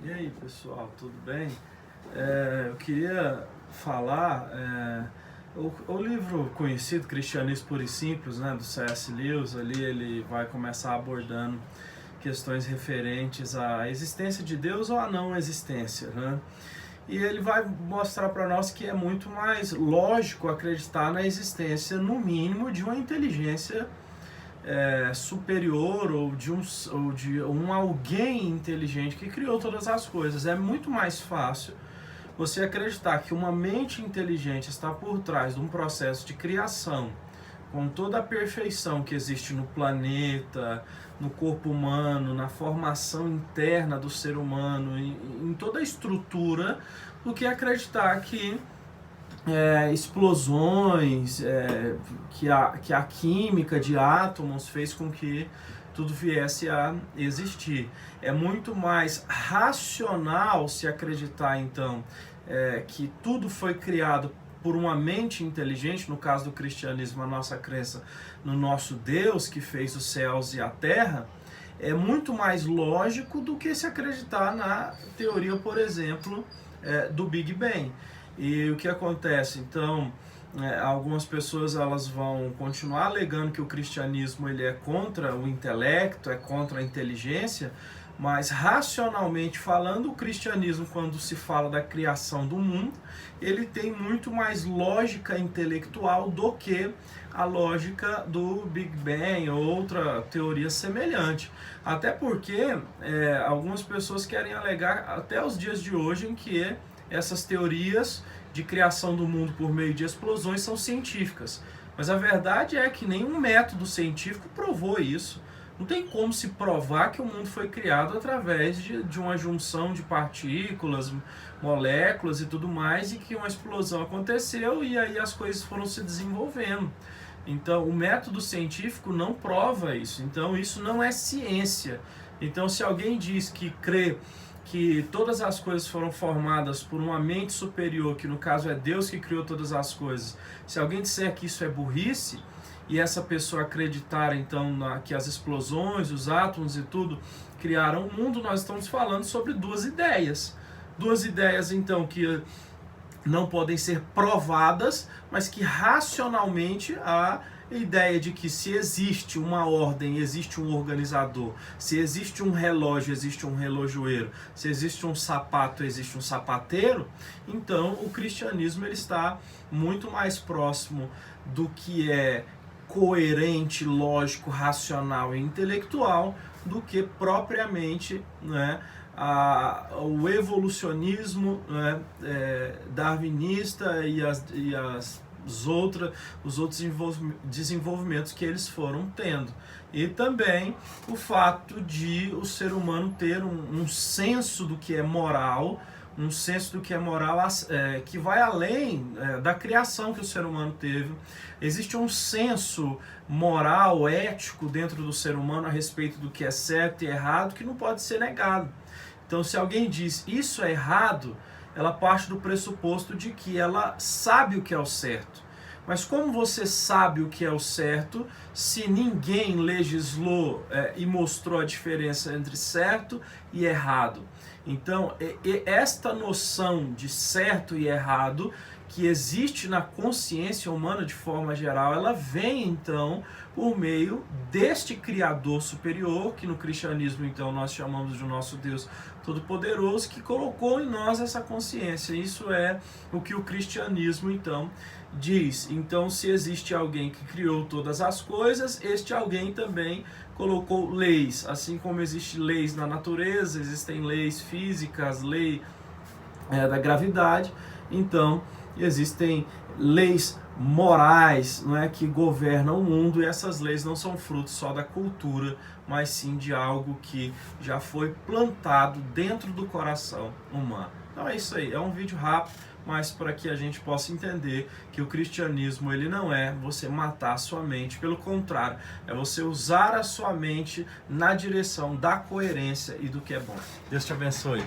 E aí, pessoal, tudo bem? Eu queria falar o livro conhecido, Cristianismo Puro e Simples, né, do C.S. Lewis. Ali ele vai começar abordando questões referentes à existência de Deus ou à não existência, né? E ele vai mostrar para nós que é muito mais lógico acreditar na existência, no mínimo, de uma inteligência superior ou de um alguém inteligente que criou todas as coisas. É muito mais fácil você acreditar que uma mente inteligente está por trás de um processo de criação, com toda a perfeição que existe no planeta, no corpo humano, na formação interna do ser humano, em toda a estrutura, do que acreditar que explosões, que a química de átomos fez com que tudo viesse a existir. É muito mais racional se acreditar, então, que tudo foi criado por uma mente inteligente, no caso do cristianismo, a nossa crença no nosso Deus que fez os céus e a terra. É muito mais lógico do que se acreditar na teoria, por exemplo, do Big Bang. E o que acontece? Então, algumas pessoas elas vão continuar alegando que o cristianismo ele é contra o intelecto, é contra a inteligência, mas racionalmente falando, o cristianismo, quando se fala da criação do mundo, ele tem muito mais lógica intelectual do que a lógica do Big Bang ou outra teoria semelhante. Até porque algumas pessoas querem alegar até os dias de hoje em que essas teorias de criação do mundo por meio de explosões são científicas. Mas a verdade é que nenhum método científico provou isso. Não tem como se provar que o mundo foi criado através de uma junção de partículas, moléculas e tudo mais, e que uma explosão aconteceu e aí as coisas foram se desenvolvendo. Então, o método científico não prova isso. Então, isso não é ciência. Então, se alguém diz que crê que todas as coisas foram formadas por uma mente superior, que no caso é Deus que criou todas as coisas, se alguém disser que isso é burrice, e essa pessoa acreditar então que as explosões, os átomos e tudo criaram o mundo, nós estamos falando sobre duas ideias. Duas ideias então que não podem ser provadas, mas que racionalmente a ideia de que se existe uma ordem, existe um organizador, se existe um relógio, existe um relojoeiro, se existe um sapato, existe um sapateiro, então o cristianismo ele está muito mais próximo do que é coerente, lógico, racional e intelectual do que propriamente, né, o evolucionismo, né, darwinista e os outros desenvolvimentos que eles foram tendo. E também o fato de o ser humano ter um senso do que é moral, um senso do que é moral que vai além da criação que o ser humano teve. Existe um senso moral, ético dentro do ser humano a respeito do que é certo e errado que não pode ser negado. Então, se alguém diz isso é errado, ela parte do pressuposto de que ela sabe o que é o certo. Mas como você sabe o que é o certo se ninguém legislou e mostrou a diferença entre certo e errado? Então, esta noção de certo e errado que existe na consciência humana de forma geral, ela vem então por meio deste Criador superior, que no cristianismo então nós chamamos de nosso Deus Todo-Poderoso, que colocou em nós essa consciência. Isso é o que o cristianismo então diz. Então, se existe alguém que criou todas as coisas, este alguém também colocou leis. Assim como existem leis na natureza, existem leis físicas, lei da gravidade, então existem leis morais, não é, que governam o mundo, e essas leis não são frutos só da cultura, mas sim de algo que já foi plantado dentro do coração humano. Então é isso aí, é um vídeo rápido, mas para que a gente possa entender que o cristianismo ele não é você matar a sua mente, pelo contrário, é você usar a sua mente na direção da coerência e do que é bom. Deus te abençoe.